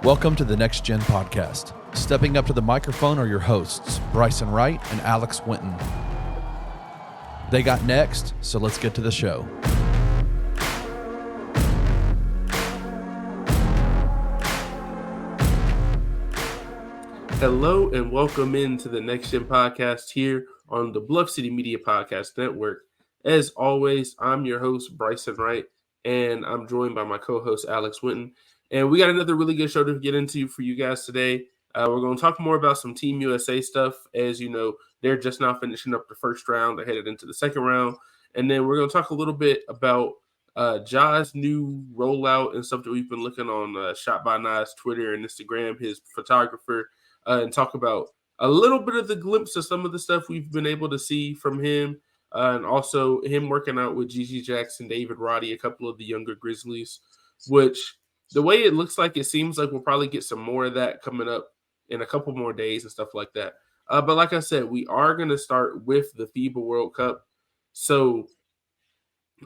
Welcome to the Next Gen Podcast. Stepping up to the microphone are your hosts, Bryson and Alex Winton. They got next, so let's get to the show. Hello and welcome into the Next Gen Podcast here on the Bluff City Media Podcast Network. As always, I'm your host, Bryson and I'm joined by my co-host, Alex Winton. And we got another really good show to get into for you guys today. We're going to talk more about some Team USA stuff. As you know, they're just now finishing up the first round. They're headed into the second round. And then we're going to talk a little bit about Ja's new rollout and stuff that we've been looking on Shot by Nas, Twitter, and Instagram, his photographer, and talk about a little bit of the glimpse of some of the stuff we've been able to see from him. And also him working out with Gigi Jackson, David Roddy, a couple of the younger Grizzlies, which the way it looks like, it seems like we'll probably get some more of that coming up in a couple more days and stuff like that. But like I said, we are going to start with the FIBA World Cup. So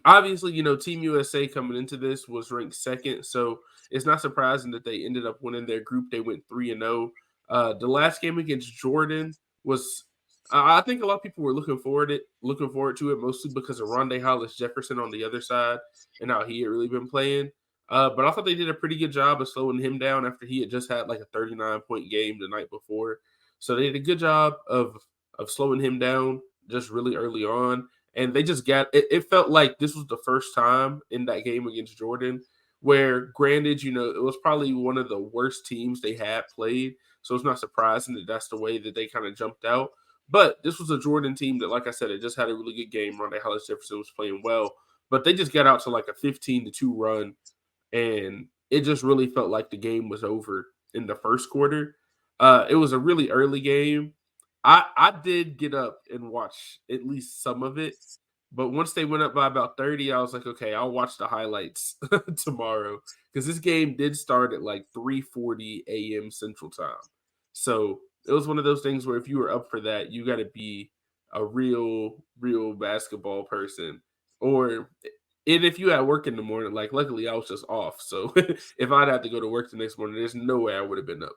obviously, you know, Team USA coming into this was ranked second. So it's not surprising that they ended up winning their group. They went 3-0. The last game against Jordan was, I think a lot of people were looking forward to it, mostly because of Rondae Hollis-Jefferson on the other side and how he had really been playing. But I thought they did a pretty good job of slowing him down after he had just had like a 39-point game the night before. So they did a good job of slowing him down just really early on. And they just got it. It felt like this was the first time in that game against Jordan where, granted, you know, it was probably one of the worst teams they had played. So it's not surprising that that's the way that they kind of jumped out. But this was a Jordan team that, like I said, it just had a really good game. Rondae Hollis-Jefferson was playing well. But they just got out to like a 15-2 run. And it just really felt like the game was over in the first quarter. It was a really early game. I did get up and watch at least some of it. But once they went up by about 30, I was like, okay, I'll watch the highlights tomorrow. Because this game did start at like 3:40 a.m. Central Time. So it was one of those things where if you were up for that, you got to be a real basketball person. And if you had work in the morning, like luckily I was just off. So if I'd have to go to work the next morning, there's no way I would have been up.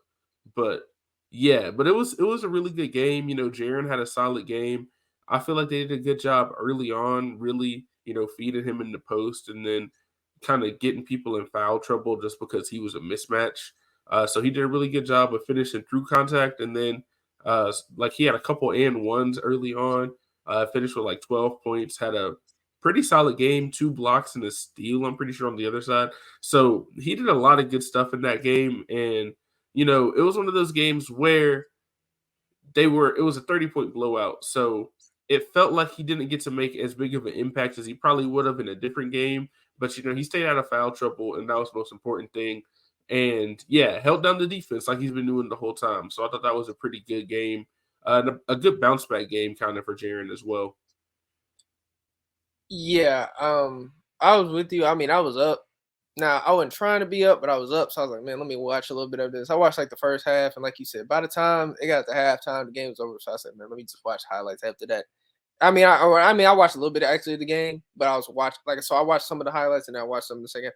But yeah, but it was a really good game. You know, Jaren had a solid game. I feel like they did a good job early on, really, you know, feeding him in the post and then kind of getting people in foul trouble just because he was a mismatch. So he did a really good job of finishing through contact. And then like he had a couple and ones early on, finished with like 12 points, had a pretty solid game, 2 blocks and a steal, I'm pretty sure, on the other side. So he did a lot of good stuff in that game. And, you know, it was one of those games where it was a 30-point blowout. So it felt like he didn't get to make as big of an impact as he probably would have in a different game. But, you know, he stayed out of foul trouble, and that was the most important thing. And, yeah, held down the defense like he's been doing the whole time. So I thought that was a pretty good game. A good bounce-back game kind of for Jaren as well. Yeah, I was with you. I mean, I was up. Now, I wasn't trying to be up, but I was up. So I was like, man, let me watch a little bit of this. I watched like the first half. And like you said, by the time it got to halftime, the game was over. So I said, man, let me just watch highlights after that. I watched a little bit actually of the game, but I was watching, so I watched some of the highlights and then I watched some of the second.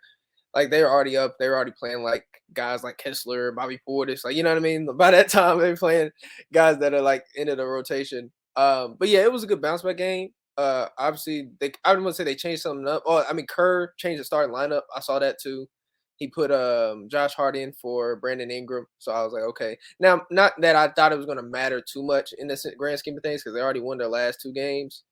Like they were already up. They were already playing like guys like Kessler, Bobby Portis. Like, you know what I mean? By that time, they were playing guys that are like into the rotation. But yeah, it was a good bounce back game. Obviously, I don't want to say they changed something up. Oh, I mean, Kerr changed the starting lineup. I saw that too. He put Josh Hart in for Brandon Ingram. So I was like, okay. Now, not that I thought it was going to matter too much in the grand scheme of things because they already won their last 2 games.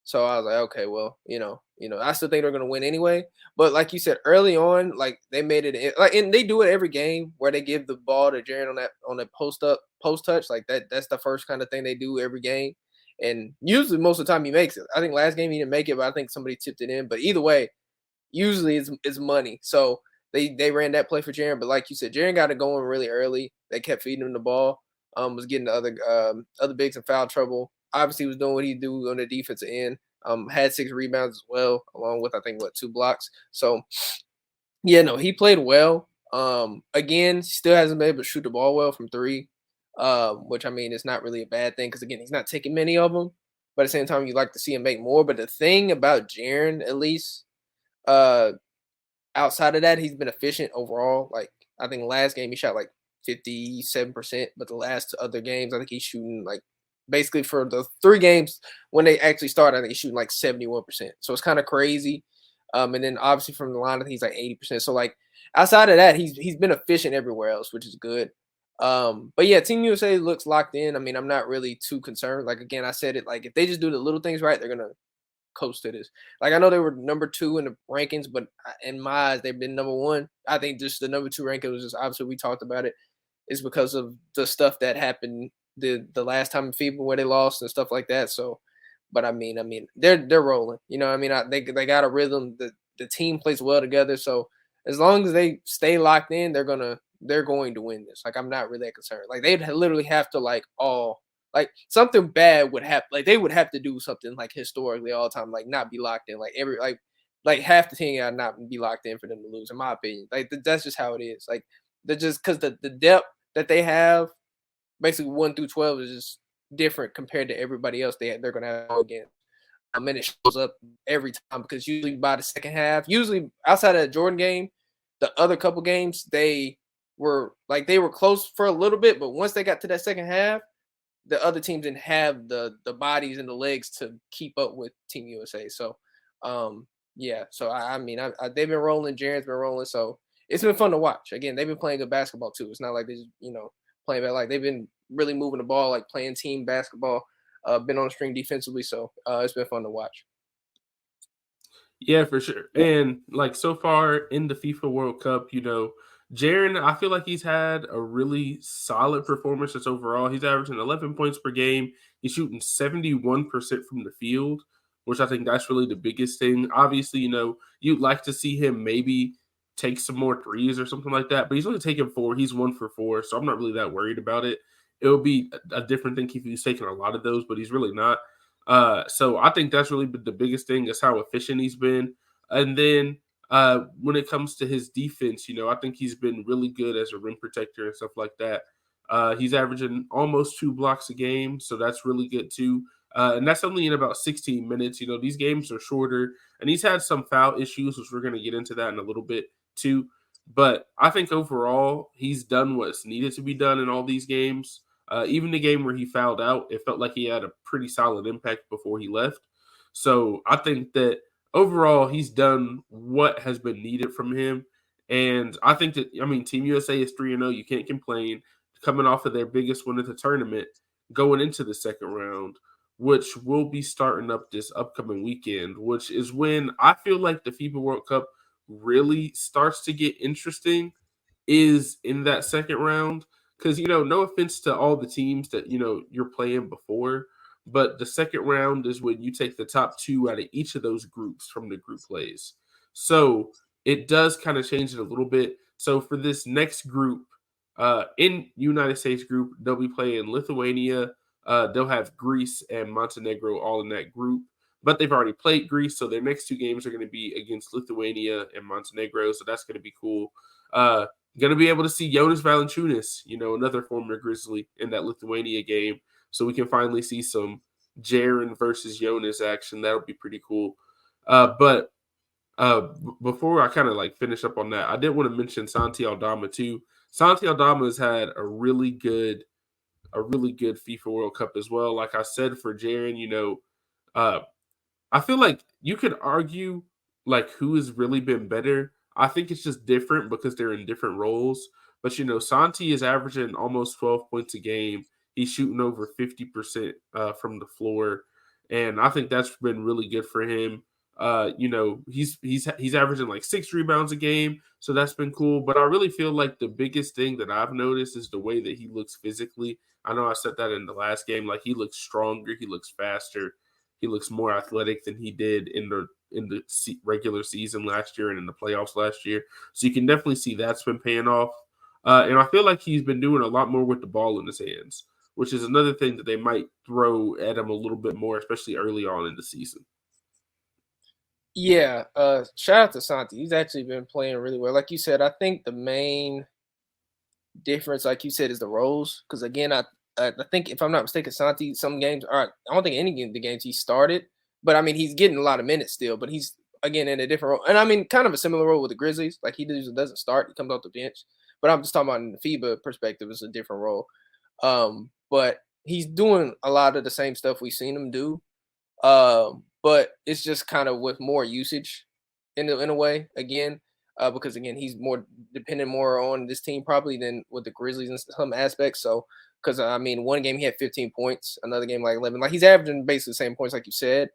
So I was like, okay, well, you know, I still think they're going to win anyway. But like you said early on, like they made it like, and they do it every game where they give the ball to Jaren on that post touch like that. That's the first kind of thing they do every game. And usually most of the time he makes it. I think last game he didn't make it, but I think somebody tipped it in. But either way, usually it's money. So they ran that play for Jaren. But like you said, Jaren got it going really early. They kept feeding him the ball. Was getting the other bigs in foul trouble. Obviously, was doing what he do on the defensive end. Had 6 rebounds as well, along with I think 2 blocks. So yeah, no, he played well. Again, still hasn't been able to shoot the ball well from 3. Which I mean, it's not really a bad thing because again, he's not taking many of them. But at the same time, you like to see him make more. But the thing about Jaren, at least, outside of that, he's been efficient overall. Like I think last game he shot like 57%, but the last other games, I think he's shooting like basically for the 3 games when they actually started, I think he's shooting like 71%. So it's kind of crazy. And then obviously from the line, I think he's like 80%. So like outside of that, he's been efficient everywhere else, which is good. But yeah, Team USA looks locked in. I mean, I'm not really too concerned. Like again, I said it, like if they just do the little things right, they're gonna coast to this. Like I know they were number 2 in the rankings, but in my eyes, they've been number 1. I think just the number 2 ranking was just obviously we talked about it. It's because of the stuff that happened the last time in FIBA where they lost and stuff like that. So, but I mean, they're rolling. You know, they got a rhythm. The team plays well together. So as long as they stay locked in, they're going to win this. Like I'm not really that concerned. Like they'd literally have to like something bad would happen. Like they would have to do something like historically all the time, like not be locked in. Like half the team gotta not be locked in for them to lose, in my opinion. Like that's just how it is. Like they're just because the depth that they have, basically 1 through 12 is just different compared to everybody else they're gonna have again. And it shows up every time because usually by the second half, usually outside of the Jordan game, the other couple games they were close for a little bit, but once they got to that second half, the other teams didn't have the bodies and the legs to keep up with Team USA. So, yeah. So they've been rolling. Jaren's been rolling. So it's been fun to watch. Again, they've been playing good basketball too. It's not like they just playing bad. Like they've been really moving the ball, like playing team basketball. Been on the string defensively. So it's been fun to watch. Yeah, for sure. And like so far in the FIFA World Cup, Jaren, I feel like he's had a really solid performance just overall. He's averaging 11 points per game. He's shooting 71% from the field, which I think that's really the biggest thing. Obviously, you'd like to see him maybe take some more threes or something like that, but he's only taking 4. He's 1 for 4, so I'm not really that worried about it. It would be a different thing if he's taking a lot of those, but he's really not. So I think that's really the biggest thing is how efficient he's been. And then when it comes to his defense, I think he's been really good as a rim protector and stuff like that. He's averaging almost 2 blocks a game, so that's really good too. And that's only in about 16 minutes. These games are shorter, and he's had some foul issues, which we're going to get into that in a little bit too. But I think overall, he's done what's needed to be done in all these games. Even the game where he fouled out, it felt like he had a pretty solid impact before he left. So I think that overall, he's done what has been needed from him. And I think that, Team USA is 3-0. You can't complain. Coming off of their biggest win of the tournament, going into the second round, which will be starting up this upcoming weekend, which is when I feel like the FIBA World Cup really starts to get interesting, is in that second round. Because, no offense to all the teams that, you're playing before, but the second round is when you take the top 2 out of each of those groups from the group plays. So it does kind of change it a little bit. So for this next group, in United States group, they'll be playing Lithuania. They'll have Greece and Montenegro all in that group. But they've already played Greece, so their next 2 games are going to be against Lithuania and Montenegro. So that's going to be cool. Going to be able to see Jonas Valanciunas, another former Grizzly, in that Lithuania game. So we can finally see some Jaren versus Jonas action. That'll be pretty cool. But before I kind of finish up on that, I did want to mention Santi Aldama too. Santi Aldama has had a really good FIFA World Cup as well. Like I said, for Jaren, I feel like you could argue who has really been better. I think it's just different because they're in different roles. But Santi is averaging almost 12 points a game. He's shooting over 50% from the floor, and I think that's been really good for him. He's averaging 6 rebounds a game, so that's been cool. But I really feel like the biggest thing that I've noticed is the way that he looks physically. I know I said that in the last game. He looks stronger, he looks faster, he looks more athletic than he did in the regular season last year and in the playoffs last year. So you can definitely see that's been paying off. And I feel like he's been doing a lot more with the ball in his hands, which is another thing that they might throw at him a little bit more, especially early on in the season. Yeah, shout out to Santi. He's actually been playing really well. Like you said, I think the main difference, like you said, is the roles. Because again, I think if I'm not mistaken, Santi, some games are. I don't think any of the games he started, but he's getting a lot of minutes still. But he's again in a different role, and kind of a similar role with the Grizzlies. He doesn't start; he comes off the bench. But I'm just talking about in the FIBA perspective, it's a different role. But he's doing a lot of the same stuff we've seen him do. But it's just kind of with more usage in a way again, because again he's more dependent more on this team probably than with the Grizzlies in some aspects. So because I mean, one game he had 15 points, another game like 11. Like he's averaging basically the same points like you said,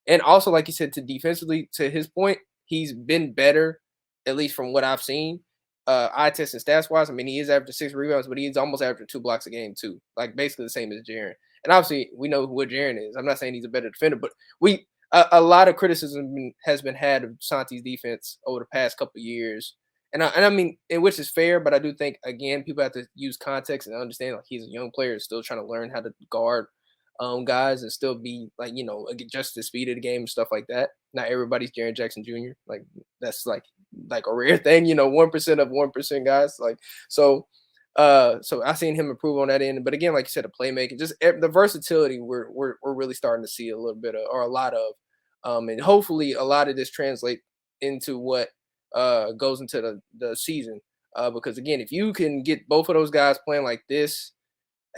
and also like you said, to defensively, to his point, he's been better at least from what I've seen. Eye test and stats wise, I mean, he is averaging 6 rebounds, but he's almost averaging 2 blocks a game too, like basically the same as Jaren. And obviously, we know what Jaren is. I'm not saying he's a better defender, but a lot of criticism has been had of Santi's defense over the past couple of years, and I mean, which is fair, but I do think again people have to use context and understand like he's a young player, still trying to learn how to guard guys and still be like just the speed of the game and stuff like that. Not everybody's Jaren Jackson Jr. Like that's like a rare thing, 1% of 1% guys. Like so I seen him improve on that end. But again, like you said, the playmaking, just the versatility we're really starting to see a little bit of, or a lot of. And hopefully a lot of this translate into what goes into the season. Because again, if you can get both of those guys playing like this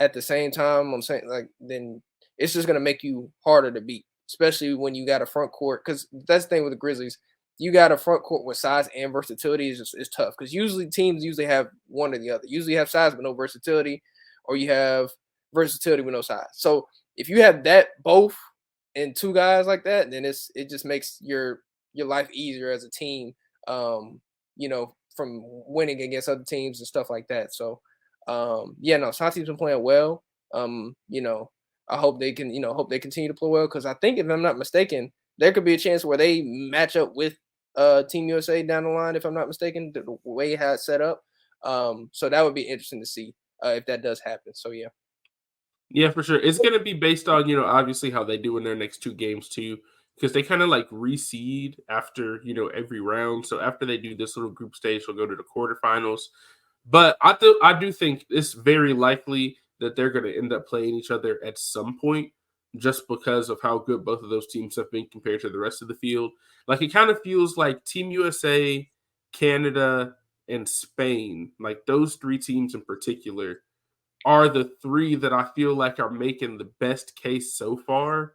at the same time, I'm saying like then it's just gonna make you harder to beat, especially when you got a front court. Because that's the thing with the Grizzlies, you got a front court with size and versatility is tough. Because usually teams have one or the other. Usually you have size but no versatility, or you have versatility with no size. So if you have that both and two guys like that, then it just makes your life easier as a team. From winning against other teams and stuff like that. So Santi's been playing well. I hope they can, continue to play well, because I think if I'm not mistaken, there could be a chance where they match up with Team USA down the line, if I'm not mistaken, the way it has set up. So that would be interesting to see if that does happen. So yeah. Yeah, for sure. It's going to be based on, obviously how they do in their next 2 games too, because they kind of like reseed after, every round. So after they do this little group stage, they'll go to the quarterfinals. But I do think it's very likely that they're going to end up playing each other at some point, just because of how good both of those teams have been compared to the rest of the field. Like it kind of feels like Team USA, Canada, and Spain, like those 3 teams in particular, are the 3 that I feel like are making the best case so far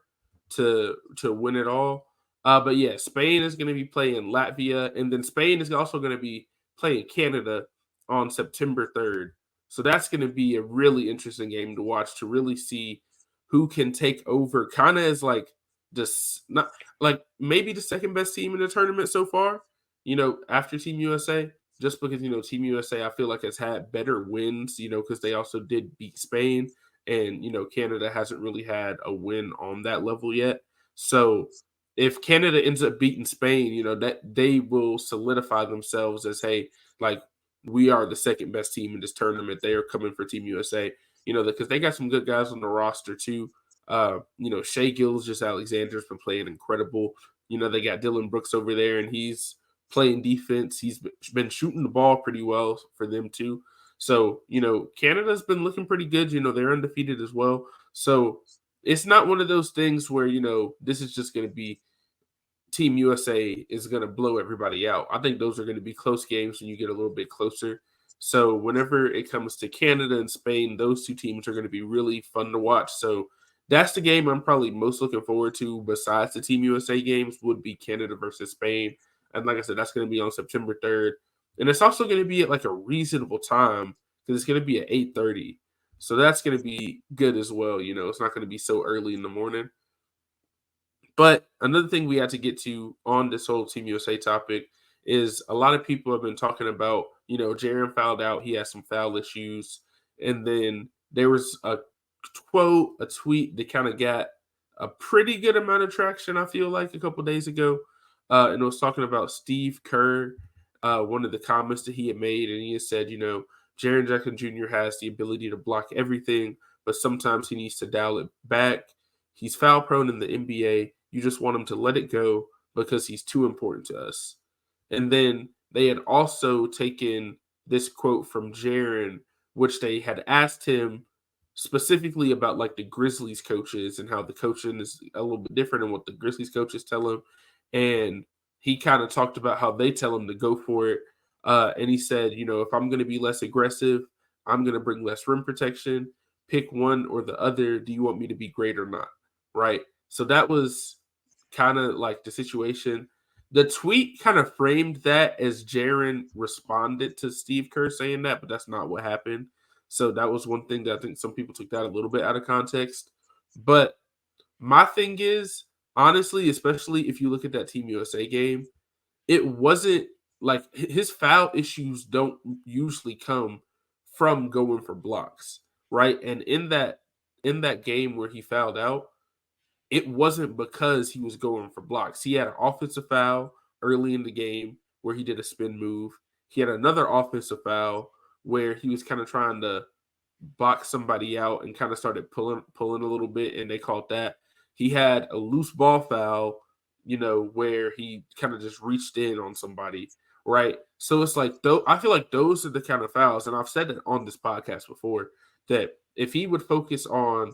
to win it all. But yeah, Spain is going to be playing Latvia, and then Spain is also going to be playing Canada on September 3rd. So that's going to be a really interesting game to watch, to really see who can take over, kind of as like just not like maybe the second best team in the tournament so far, after Team USA. Just because, Team USA, I feel like has had better wins, because they also did beat Spain, and, Canada hasn't really had a win on that level yet. So if Canada ends up beating Spain, that they will solidify themselves as, hey, like we are the second best team in this tournament. They are coming for Team USA, because they got some good guys on the roster too. Shea Gilgeous-Alexander's been playing incredible. They got Dylan Brooks over there, and he's playing defense. He's been shooting the ball pretty well for them too. So, Canada's been looking pretty good. They're undefeated as well. So it's not one of those things where, this is just going to be Team USA is going to blow everybody out. I think those are going to be close games when you get a little bit closer. So whenever it comes to Canada and Spain, those 2 teams are going to be really fun to watch. So that's the game I'm probably most looking forward to, besides the Team USA games, would be Canada versus Spain. And like I said, that's going to be on September 3rd. And it's also going to be at like a reasonable time, because it's going to be at 8:30. So that's going to be good as well. It's not going to be so early in the morning. But another thing we had to get to on this whole Team USA topic is a lot of people have been talking about, Jaren fouled out. He has some foul issues. And then there was a tweet that kind of got a pretty good amount of traction, I feel like, a couple days ago. And it was talking about Steve Kerr, one of the comments that he had made. And he had said, Jaren Jackson Jr. has the ability to block everything, but sometimes he needs to dial it back. He's foul prone in the NBA. You just want him to let it go because he's too important to us. And then they had also taken this quote from Jaren, which they had asked him specifically about like the Grizzlies coaches and how the coaching is a little bit different than what the Grizzlies coaches tell him. And he kind of talked about how they tell him to go for it. And he said, if I'm going to be less aggressive, I'm going to bring less rim protection. Pick one or the other. Do you want me to be great or not? Right. So that was kind of like the situation. The tweet kind of framed that as Jaren responded to Steve Kerr saying that, but that's not what happened. So that was one thing that I think some people took that a little bit out of context. But my thing is, honestly, especially if you look at that Team USA game, it wasn't like his foul issues don't usually come from going for blocks, right? And in that game where he fouled out, it wasn't because he was going for blocks. He had an offensive foul early in the game where he did a spin move. He had another offensive foul where he was kind of trying to box somebody out and kind of started pulling a little bit, and they called that. He had a loose ball foul, where he kind of just reached in on somebody, right? So it's like, though, I feel like those are the kind of fouls, and I've said it on this podcast before, that if he would focus on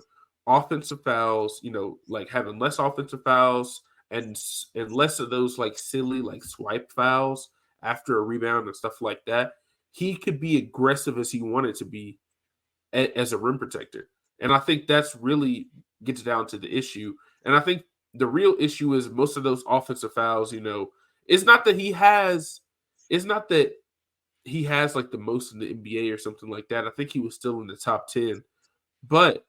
offensive fouls, like having less offensive fouls and less of those like silly like swipe fouls after a rebound and stuff like that, he could be aggressive as he wanted to be as a rim protector. And I think that's really gets down to the issue. And I think the real issue is most of those offensive fouls, it's not that he has like the most in the NBA or something like that. I think he was still in the top 10, but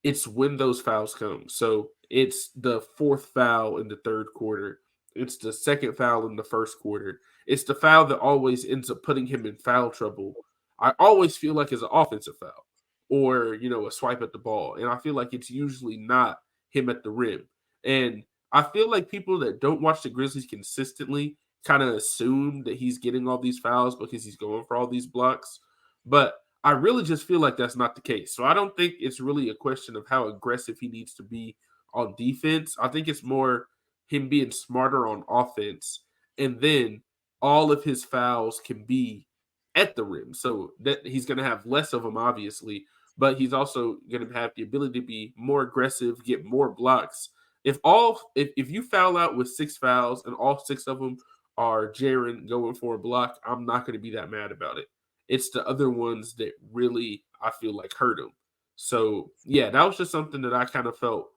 it's when those fouls come. So it's the fourth foul in the third quarter. It's the second foul in the first quarter. It's the foul that always ends up putting him in foul trouble. I always feel like it's an offensive foul or, a swipe at the ball. And I feel like it's usually not him at the rim. And I feel like people that don't watch the Grizzlies consistently kind of assume that he's getting all these fouls because he's going for all these blocks. But I really just feel like that's not the case. So I don't think it's really a question of how aggressive he needs to be on defense. I think it's more him being smarter on offense. And then all of his fouls can be at the rim. So that he's going to have less of them, obviously, but he's also going to have the ability to be more aggressive, get more blocks. If you foul out with 6 fouls and all 6 of them are Jaren going for a block, I'm not going to be that mad about it. It's the other ones that really, I feel like, hurt him. So, yeah, that was just something that I kind of felt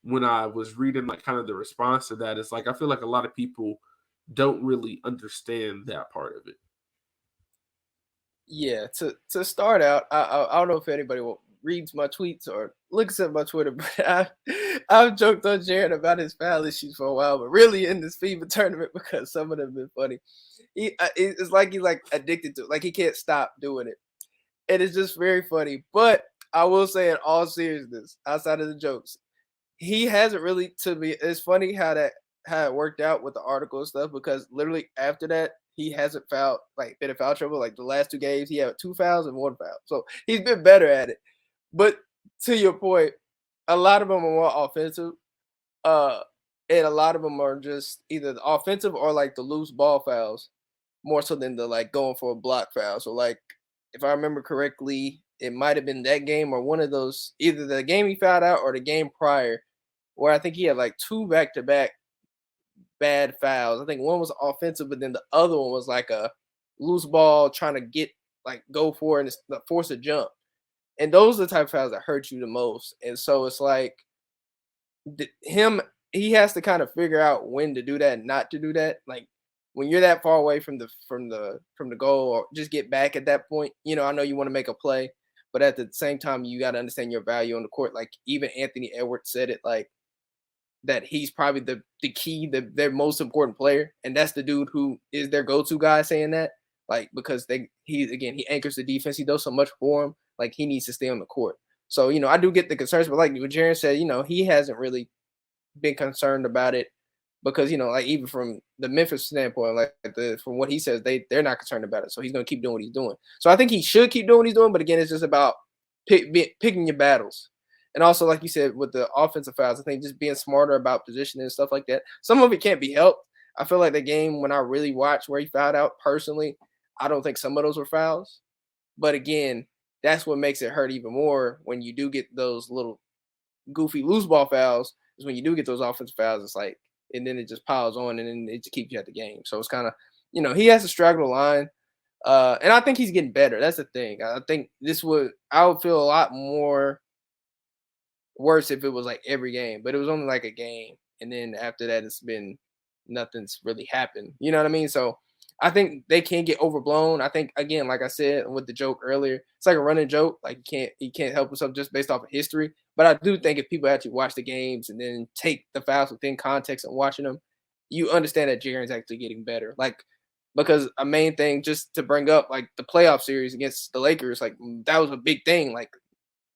when I was reading, like, kind of the response to that. It's like, I feel like a lot of people don't really understand that part of it. Yeah, to start out, I don't know if anybody reads my tweets or looks at my Twitter, but I've joked on Jaren about his foul issues for a while, but really in this FIBA tournament because some of them have been funny. It's like he's like addicted to it, like he can't stop doing it, and it's just very funny. But I will say, in all seriousness, outside of the jokes, he hasn't really. To me, it's funny how it worked out with the article and stuff because literally after that, he hasn't been in foul trouble. Like the last 2 games, he had 2 fouls and 1 foul. So he's been better at it. But to your point, a lot of them are more offensive. And a lot of them are just either the offensive or like the loose ball fouls, more so than the like going for a block foul. So like if I remember correctly, it might have been that game or one of those, either the game he fouled out or the game prior, where I think he had like 2 back-to-back bad fouls. I think one was offensive, but then the other one was like a loose ball trying to go for it and force a jump. And those are the type of fouls that hurt you the most. And so it's like he has to kind of figure out when to do that and not to do that. Like when you're that far away from the goal, or just get back at that point. I know you want to make a play, but at the same time, you got to understand your value on the court. Like even Anthony Edwards said it, like that he's probably the key, their most important player, and that's the dude who is their go-to guy saying that. Like because he anchors the defense. He does so much for him. Like he needs to stay on the court. So I do get the concerns, but like what Jaren said, he hasn't really been concerned about it because like even from the Memphis standpoint, from what he says, they're not concerned about it. So he's gonna keep doing what he's doing. So I think he should keep doing what he's doing. But again, it's just about picking your battles. And also, like you said, with the offensive fouls, I think just being smarter about positioning and stuff like that. Some of it can't be helped. I feel like the game when I really watched where he fouled out personally, I don't think some of those were fouls. But again, that's what makes it hurt even more when you do get those little goofy loose ball fouls. Is when you do get those offensive fouls, it's like, and then it just piles on and then it just keeps you at the game. So it's kind of, he has to struggle the line. And I think he's getting better. That's the thing. I think I would feel a lot more worse if it was like every game, but it was only like a game. And then after that, nothing's really happened. You know what I mean? So I think they can get overblown. I think, again, like I said with the joke earlier, it's like a running joke. Like he can't help himself just based off of history. But I do think if people actually watch the games and then take the fouls within context and watching them, you understand that Jaren's actually getting better. Like, because a main thing just to bring up, like the playoff series against the Lakers, like that was a big thing, like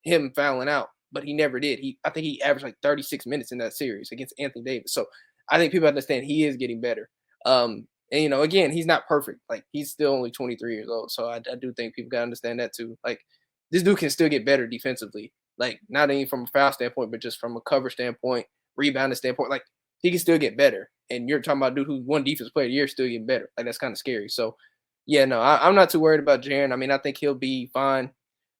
him fouling out, but he never did. I think he averaged like 36 minutes in that series against Anthony Davis. So I think people understand he is getting better. And again, he's not perfect. Like he's still only 23 years old. So I do think people gotta understand that too. Like this dude can still get better defensively. Like not only from a foul standpoint, but just from a cover standpoint, rebounding standpoint. Like he can still get better. And you're talking about a dude who won defense player of the year still getting better. Like that's kind of scary. So yeah, no, I'm not too worried about Jaren. I mean, I think he'll be fine.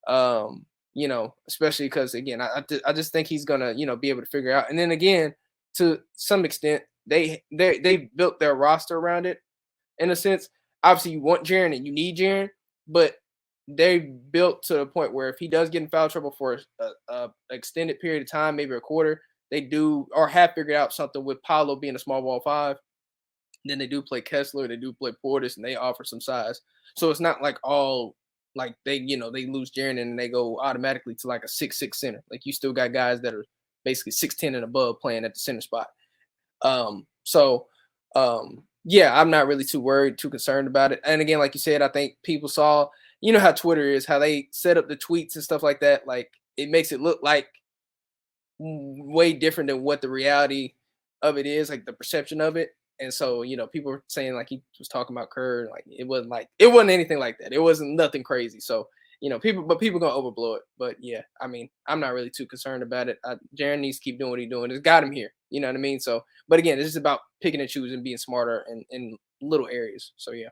Especially because again, I just think he's gonna, be able to figure out. And then again, to some extent, they built their roster around it in a sense. Obviously, you want Jaren and you need Jaren, but they built to the point where if he does get in foul trouble for a extended period of time, maybe a quarter, they do or have figured out something with Paolo being a small ball 5. Then they do play Kessler, they do play Portis, and they offer some size. So it's not like all like they lose Jaren and they go automatically to like a 6'6" center. Like you still got guys that are basically 6'10" and above playing at the center spot. Yeah, I'm not really too concerned about it. And again, like you said, I think people saw, how Twitter is, how they set up the tweets and stuff like that. Like it makes it look like way different than what the reality of it is, like the perception of it. And so, people were saying like he was talking about Kerr, like it wasn't anything like that. It wasn't nothing crazy. So, people gonna overblow it. But yeah, I mean, I'm not really too concerned about it. Jaren needs to keep doing what he's doing. It's got him here. You know what I mean? So, but again, it's just about picking and choosing, being smarter in little areas. So yeah.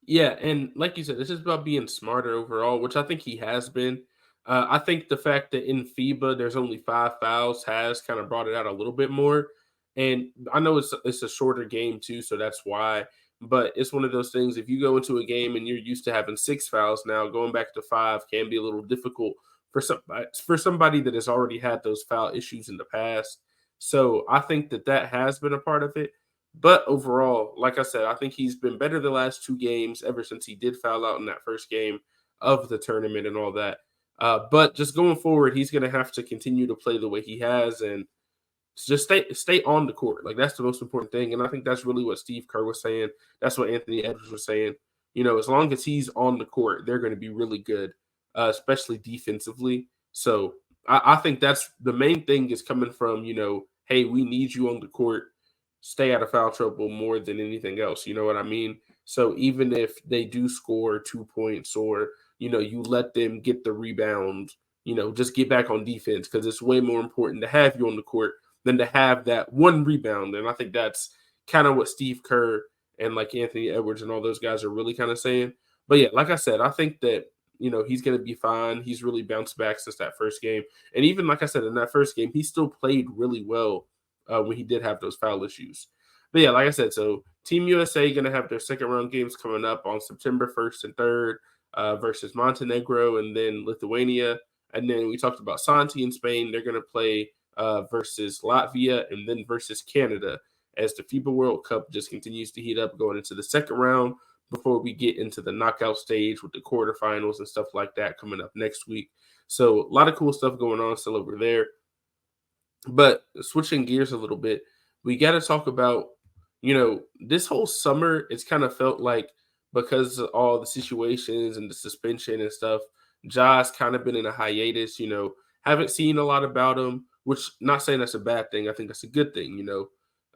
Yeah, and like you said, it's just about being smarter overall, which I think he has been. I think the fact that in FIBA there's only 5 fouls has kind of brought it out a little bit more. And I know it's a shorter game too, so that's why. But it's one of those things. If you go into a game and you're used to having 6 fouls, now going back to 5 can be a little difficult for somebody that has already had those foul issues in the past. So I think that has been a part of it. But overall, like I said, I think he's been better the last 2 games ever since he did foul out in that first game of the tournament and all that. But just going forward, he's going to have to continue to play the way he has and just stay on the court. Like that's the most important thing. And I think that's really what Steve Kerr was saying. That's what Anthony Edwards was saying. As long as he's on the court, they're going to be really good, especially defensively. So I think that's the main thing is coming from, hey, we need you on the court. Stay out of foul trouble more than anything else. You know what I mean? So even if they do score 2 points or, you let them get the rebound, just get back on defense because it's way more important to have you on the court than to have that one rebound. And I think that's kind of what Steve Kerr and like Anthony Edwards and all those guys are really kind of saying. But yeah, like I said, I think that, he's going to be fine. He's really bounced back since that first game. And even like I said, in that first game, he still played really well when he did have those foul issues. But yeah, like I said, so Team USA going to have their second round games coming up on September 1st and 3rd versus Montenegro and then Lithuania. And then we talked about Santi in Spain. They're going to play versus Latvia and then versus Canada as the FIBA World Cup just continues to heat up going into the second round before we get into the knockout stage with the quarterfinals and stuff like that coming up next week. So a lot of cool stuff going on still over there. But switching gears a little bit, we got to talk about, this whole summer, it's kind of felt like because of all the situations and the suspension and stuff, Ja's kind of been in a hiatus, haven't seen a lot about him, which not saying that's a bad thing. I think that's a good thing,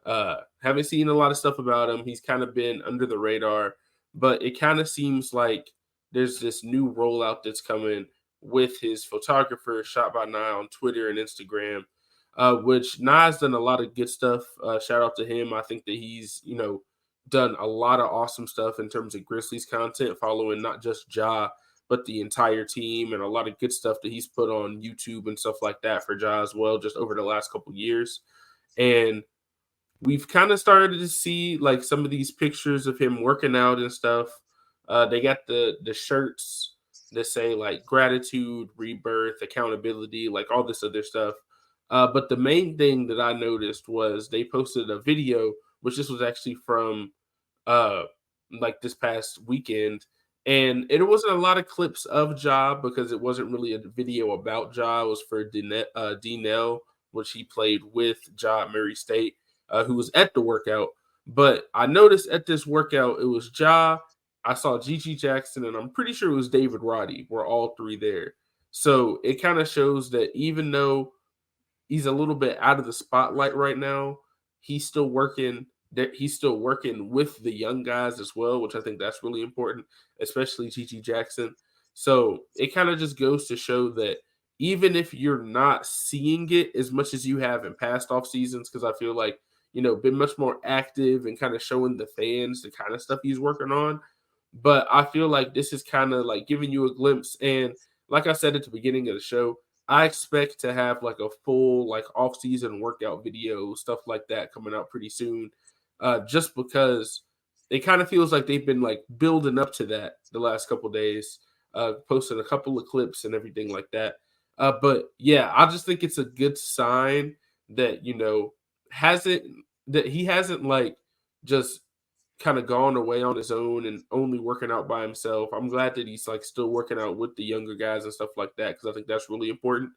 haven't seen a lot of stuff about him. He's kind of been under the radar, but it kind of seems like there's this new rollout that's coming with his photographer, Shot by Nye on Twitter and Instagram. Which Nye's done a lot of good stuff. Shout out to him. I think that he's, done a lot of awesome stuff in terms of Grizzlies content, following not just Ja, but the entire team and a lot of good stuff that he's put on YouTube and stuff like that for Ja as well, just over the last couple years. And we've kind of started to see like some of these pictures of him working out and stuff. They got the shirts that say like gratitude, rebirth, accountability, like all this other stuff. But the main thing that I noticed was they posted a video, which this was actually from uh like this past weekend, and it wasn't a lot of clips of Ja because it wasn't really a video about Ja. It was for D-Nell, which he played with Ja at Murray State, who was at the workout. But I noticed at this workout it was Ja. I saw Gigi Jackson, and I'm pretty sure it was David Roddy. Were all three there. So it kind of shows that even though he's a little bit out of the spotlight right now, he's still working. He's still working with the young guys as well, which I think that's really important, especially Gigi Jackson. So it kind of just goes to show that even if you're not seeing it as much as you have in past off seasons, because I feel like been much more active and kind of showing the fans the kind of stuff he's working on. But I feel like this is kind of like giving you a glimpse. And like I said at the beginning of the show, I expect to have like a full like off-season workout video, stuff like that coming out pretty soon. Just because it kind of feels like they've been like building up to that the last couple days, posting a couple of clips and everything like that. But yeah, I just think it's a good sign that hasn't that he hasn't like just kind of gone away on his own and only working out by himself. I'm glad that he's like still working out with the younger guys and stuff like that because I think that's really important.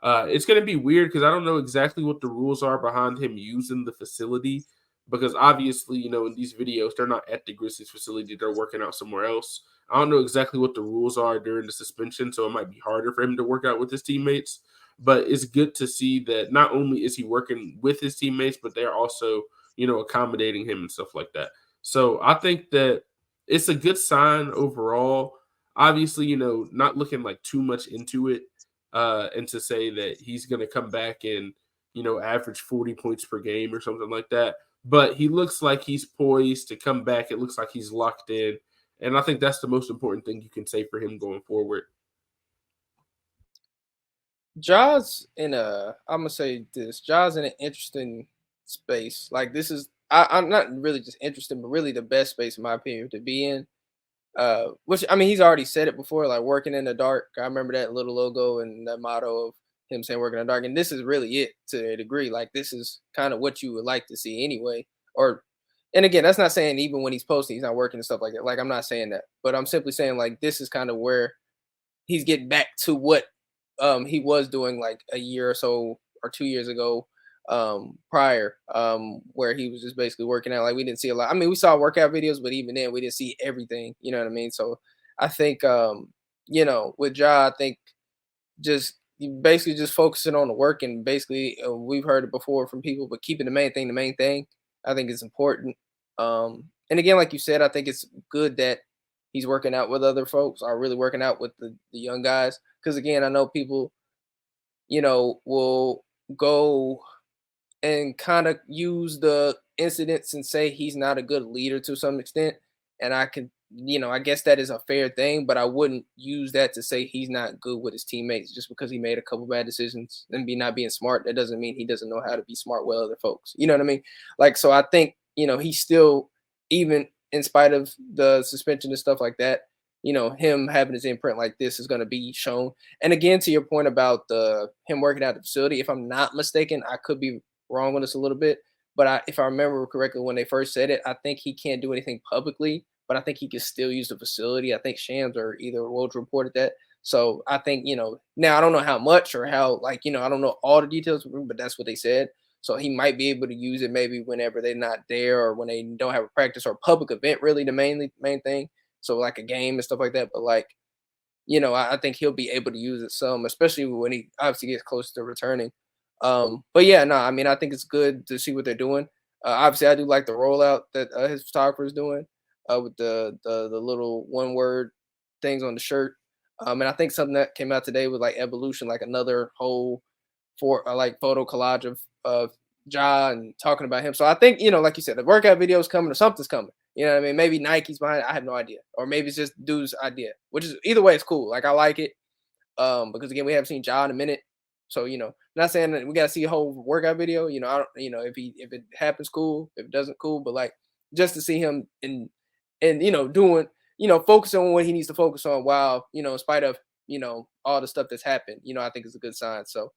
It's going to be weird because I don't know exactly what the rules are behind him using the facility because obviously, in these videos, they're not at the Grizzlies facility. They're working out somewhere else. I don't know exactly what the rules are during the suspension, so it might be harder for him to work out with his teammates. But it's good to see that not only is he working with his teammates, but they're also, accommodating him and stuff like that. So I think that it's a good sign overall. Obviously, not looking like too much into it, and to say that he's going to come back and, average 40 points per game or something like that. But he looks like he's poised to come back. It looks like he's locked in. And I think that's the most important thing you can say for him going forward. I'm gonna say this. Ja's in an interesting space. Like this is, I'm not really just interested, but really the best space in my opinion to be in. Which I mean, he's already said it before, like working in the dark. I remember that little logo and that motto of him saying working in the dark. And this is really it to a degree. Like this is kind of what you would like to see anyway. And again, that's not saying even when he's posting, he's not working and stuff like that. Like I'm not saying that, but I'm simply saying like this is kind of where he's getting back to what he was doing like a year or so or 2 years ago prior, where he was just basically working out. Like we didn't see a lot. I mean, we saw workout videos, but even then we didn't see everything. You know what I mean? So I think with Ja, I think just basically just focusing on the work and basically we've heard it before from people, but keeping the main thing the main thing, I think is important. And again, like you said, I think it's good that he's working out with other folks, are really working out with the young guys. Because again, I know people, will go and kind of use the incidents and say he's not a good leader to some extent. And I can, I guess that is a fair thing, but I wouldn't use that to say he's not good with his teammates just because he made a couple bad decisions and not being smart. That doesn't mean he doesn't know how to be smart with other folks. You know what I mean? Like, so I think, he's still, even in spite of the suspension and stuff like that, him having his imprint like this is going to be shown. And again, to your point about him working out the facility, if I'm not mistaken, I could be wrong on this a little bit, but if I remember correctly, when they first said it, I think he can't do anything publicly, but I think he can still use the facility. I think Shams or either Woj reported that. So I think, now I don't know how much or how, like, I don't know all the details, but that's what they said. So he might be able to use it maybe whenever they're not there or when they don't have a practice or a public event, really the main thing. So like a game and stuff like that. But like, I think he'll be able to use it some, especially when he obviously gets close to returning. But yeah, no, I mean, I think it's good to see what they're doing. Obviously, I do like the rollout that his photographer is doing with the little one word things on the shirt. And I think something that came out today with like evolution, like another whole like photo collage of Ja and talking about him. So I think like you said, the workout video is coming or something's coming. You know what I mean? Maybe Nike's behind it. I have no idea, or maybe it's just dude's idea. Which is either way, it's cool. Like I like it because again, we haven't seen Ja in a minute. So, not saying that we got to see a whole workout video. I don't, if it happens, cool. If it doesn't, cool. But like just to see him and doing, focusing on what he needs to focus on while, in spite of, all the stuff that's happened, I think is a good sign. So,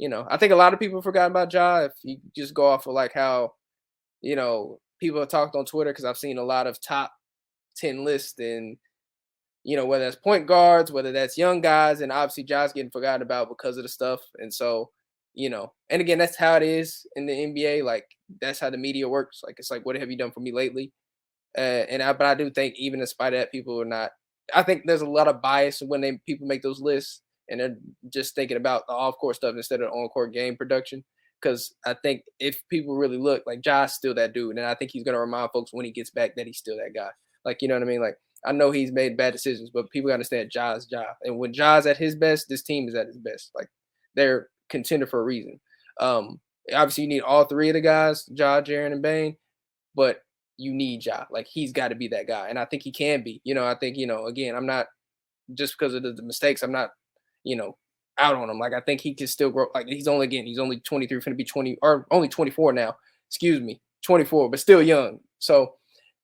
I think a lot of people forgot about Ja. If you just go off of like how, people have talked on Twitter, because I've seen a lot of top 10 lists, and whether that's point guards, whether that's young guys, and obviously Ja's getting forgotten about because of the stuff. And so, and again, that's how it is in the NBA. Like that's how the media works. Like it's like, what have you done for me lately? But I do think even in spite of that, people are not. I think there's a lot of bias when people make those lists, and they're just thinking about the off-court stuff instead of on-court game production. Because I think if people really look, like Ja's still that dude, and I think he's gonna remind folks when he gets back that he's still that guy. Like, you know what I mean? Like I know he's made bad decisions, but people gotta understand Ja's Ja. And when Ja's at his best, this team is at his best. Like they're contender for a reason. Obviously you need all three of the guys, Ja, Jaren, and Bane, but you need Ja. Like he's got to be that guy, and I think he can be. I think again, I'm not just because of the mistakes. I'm not out on him. Like I think he can still grow. Like he's only 23, finna be 20 or only 24 now. Excuse me, 24, but still young. So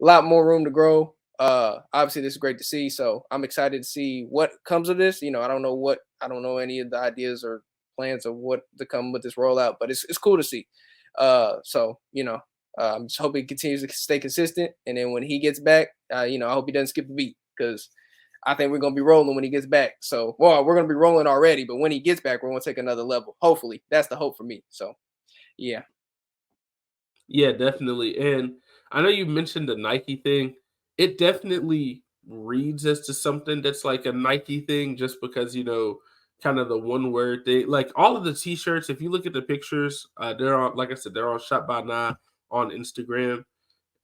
a lot more room to grow. Obviously this is great to see. So I'm excited to see what comes of this. I don't know any of the ideas or plans of what to come with this rollout, but it's cool to see. So I'm just hoping he continues to stay consistent. And then when he gets back, I hope he doesn't skip a beat, because I think we're going to be rolling when he gets back. So, we're going to be rolling already, but when he gets back, we're going to take another level. Hopefully. That's the hope for me. So, yeah. Yeah, definitely. And I know you mentioned the Nike thing. It definitely reads as to something that's like a Nike thing, just because, kind of the one word thing. Like all of the t-shirts, if you look at the pictures, they're on, like I said, they're all shot by Nah on Instagram.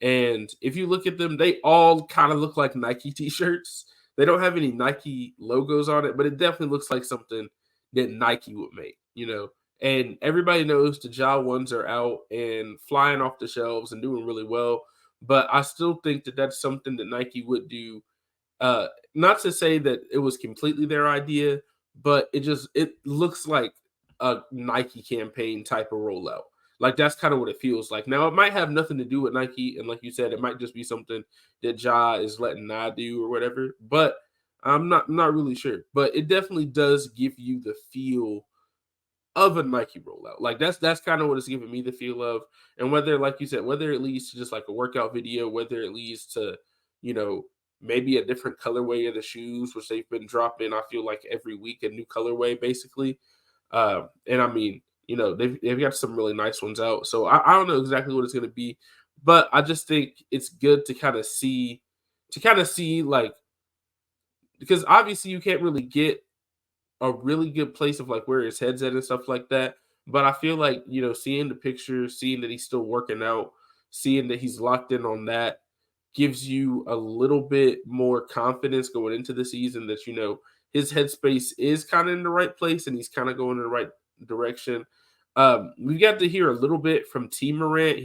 And if you look at them, they all kind of look like Nike t-shirts. They don't have any Nike logos on it, but it definitely looks like something that Nike would make, And everybody knows the Ja ones are out and flying off the shelves and doing really well. But I still think that that's something that Nike would do. Not to say that it was completely their idea, but it looks like a Nike campaign type of rollout. Like that's kind of what it feels like. Now it might have nothing to do with Nike, and like you said, it might just be something that Ja is letting Nah do or whatever. But I'm not really sure. But it definitely does give you the feel of a Nike rollout. Like that's kind of what it's giving me the feel of. And whether, like you said, whether it leads to just like a workout video, whether it leads to, maybe a different colorway of the shoes, which they've been dropping, I feel like every week a new colorway, basically. And I mean, they've got some really nice ones out. So I don't know exactly what it's going to be, but I just think it's good to kind of see like, because obviously you can't really get a really good place of like where his head's at and stuff like that. But I feel like, seeing the pictures, seeing that he's still working out, seeing that he's locked in on that gives you a little bit more confidence going into the season that, his headspace is kind of in the right place and he's kind of going in the right direction. We got to hear a little bit from T Morant.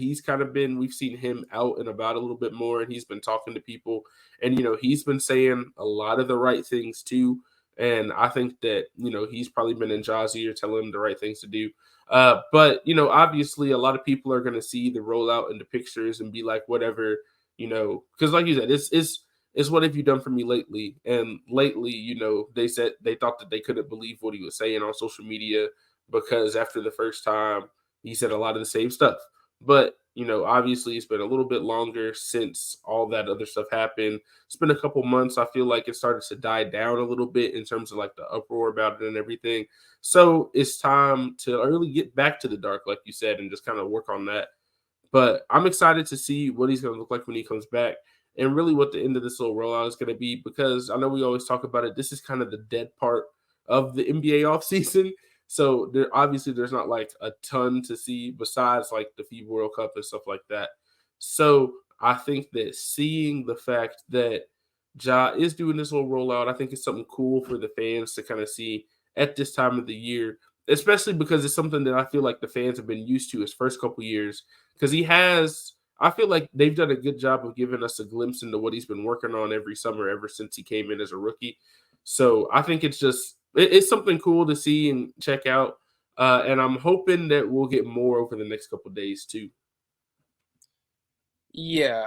We've seen him out and about a little bit more, and he's been talking to people, and, he's been saying a lot of the right things too. And I think that, he's probably been in Ja's ear telling him the right things to do. But, obviously a lot of people are going to see the rollout in the pictures and be like, whatever, because like you said, it's what have you done for me lately? And lately, they said they thought that they couldn't believe what he was saying on social media, because after the first time he said a lot of the same stuff. But, obviously it's been a little bit longer since all that other stuff happened. It's been a couple months. I feel like it started to die down a little bit in terms of like the uproar about it and everything. So it's time to really get back to the dark, like you said, and just kind of work on that. But I'm excited to see what he's going to look like when he comes back, and really what the end of this little rollout is going to be, because I know we always talk about it. This is kind of the dead part of the NBA offseason. So there's not like a ton to see besides like the FIBA World Cup and stuff like that. So I think that seeing the fact that Ja is doing this little rollout, I think it's something cool for the fans to kind of see at this time of the year, especially because it's something that I feel like the fans have been used to his first couple years, because I feel like they've done a good job of giving us a glimpse into what he's been working on every summer ever since he came in as a rookie. So I think it's something cool to see and check out. And I'm hoping that we'll get more over the next couple of days too. Yeah,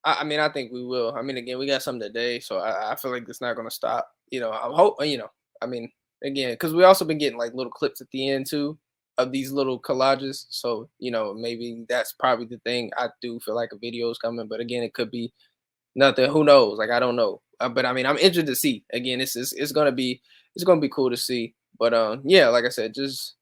I mean, I think we will. I mean, again, we got some today, so I feel like it's not going to stop. I hope. I mean, again, because we also been getting like little clips at the end too of these little collages. So maybe that's probably the thing. I do feel like a video is coming, but again, it could be nothing. Who knows? Like I don't know. But I mean, I'm interested to see. Again, it's gonna be cool to see. But yeah, like I said, just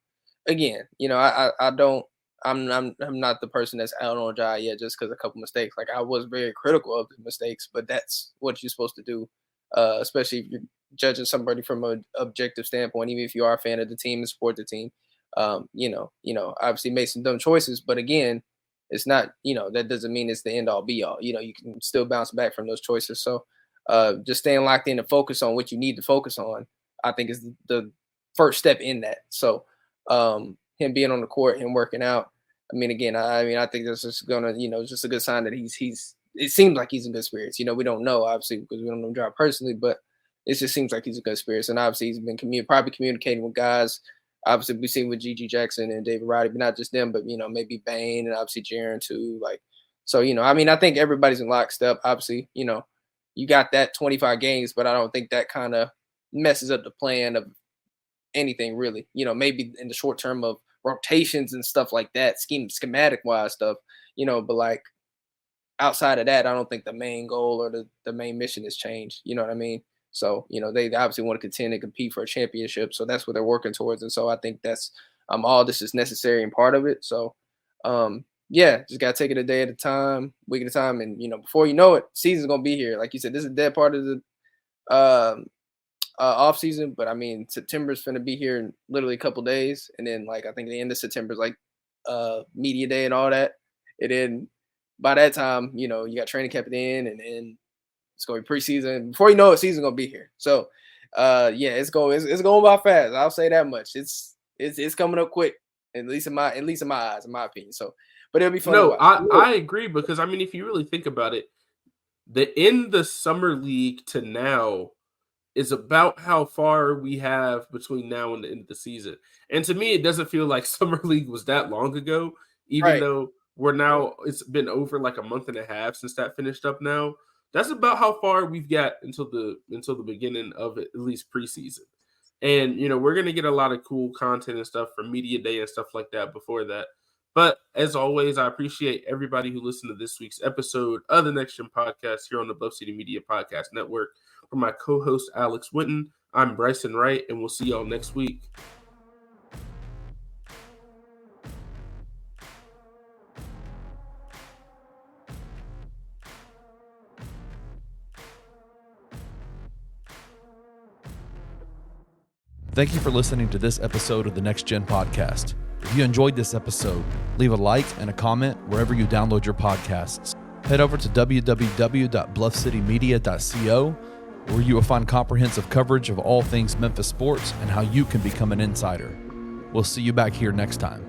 again, I don't. I'm not the person that's out on dry yet just because a couple mistakes. Like I was very critical of the mistakes, but that's what you're supposed to do, especially if you're judging somebody from an objective standpoint. Even if you are a fan of the team and support the team, obviously made some dumb choices, but again, it's not. That doesn't mean it's the end all be all. You can still bounce back from those choices. So, just staying locked in and focus on what you need to focus on, I think is the first step in that. So, him being on the court, him working out. I mean, again, I think that's just gonna, it's just a good sign that he's. It seems like he's in good spirits. We don't know obviously because we don't know John personally, but it just seems like he's in good spirits. And obviously, he's been probably communicating with guys. Obviously, we've seen with Gigi Jackson and David Roddy, but not just them, but maybe Bane and obviously Jaren too. Like, so I think everybody's in lockstep. Obviously, you got that 25 games, but I don't think that kind of messes up the plan of anything really. Maybe in the short term of rotations and stuff like that, schematic wise stuff, but like outside of that, I don't think the main goal or the main mission has changed. You know what I mean? So, they obviously want to contend and compete for a championship. So that's what they're working towards. And so I think that's all this is necessary and part of it. So yeah, just gotta take it a day at a time, week at a time. And before you know it, season's gonna be here. Like you said, this is a dead part of the off season, but I mean September's gonna be here in literally a couple days, and then like I think the end of September is like media day and all that, and then by that time you got training camp at the end, and then it's gonna be preseason. Before you know it, season's gonna be here. So yeah, it's going by fast. I'll say that much. It's coming up quick, at least in my eyes, in my opinion. So, but it'll be fun. No, I agree because I mean, if you really think about it, the summer league to now is about how far we have between now and the end of the season. And to me, it doesn't feel like summer league was that long ago, even though it's been over like a month and a half since that finished up now. That's about how far we've got until the beginning of at least preseason. And, we're going to get a lot of cool content and stuff for media day and stuff like that before that. But as always, I appreciate everybody who listened to this week's episode of the Next Gen Podcast here on the Bluff City Media Podcast Network. For my co-host, Alex Winton, I'm Bryson Wright, and we'll see y'all next week. Thank you for listening to this episode of the Next Gen Podcast. If you enjoyed this episode, leave a like and a comment wherever you download your podcasts. Head over to www.bluffcitymedia.co, where you will find comprehensive coverage of all things Memphis sports and how you can become an insider. We'll see you back here next time.